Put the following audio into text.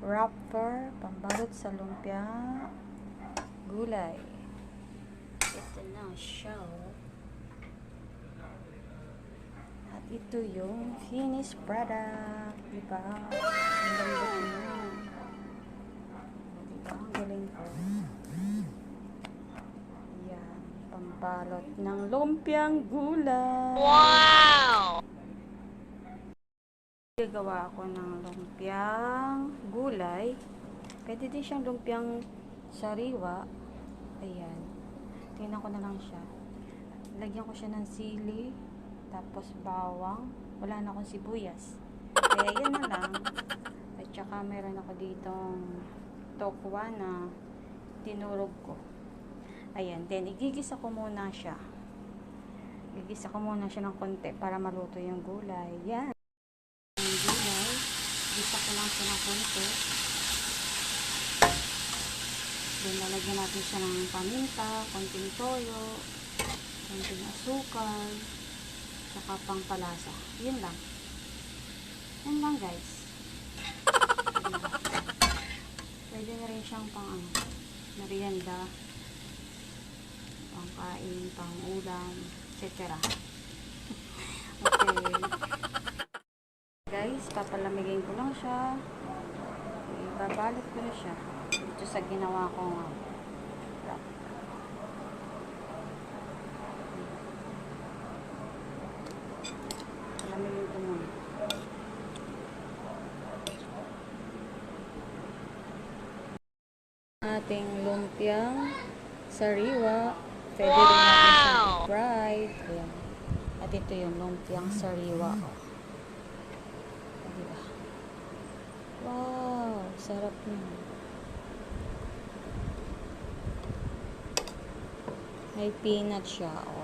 wrapper, pambalot sa lumpia gulay. Ito na siya. At ito yung finished product. Diba? Ang lambot na. Diba? Ang galing ko. Yan. Pambalot ng lumpiang gulay. Wow! Gagawa ako ng lumpiang gulay. Pwede din siyang lumpiang sariwa. Ayan. Tingnan ko na lang siya. Lagyan ko siya ng sili. Tapos bawang. Wala na akong sibuyas. Kaya yan na lang. At saka meron ako ditong tokwa na tinurog ko. Ayan. Then, igigisa ko muna siya. Igigisa ko muna siya ng konti para maluto yung gulay. Yan. Gisa ko lang siya ng konti. Then, lalagyan natin siya ng paminta, konting toyo, konting asukal, saka pangpalasa. Yun lang. Yun lang, guys. Pwede na rin siyang pang merienda, pangkain, pang-ulam, etc. Okay. Guys, papalamigin ko lang siya. Ibabalot ko na siya dito sa ginawa kong wrap. Palamigin ko muna. Ating lumpiang sariwa. Pwede rin natin siyang i-fried. Ayan. At ito yung lumpiang sariwa. Diba? Wow, sarap na. May peanut siya. Oh.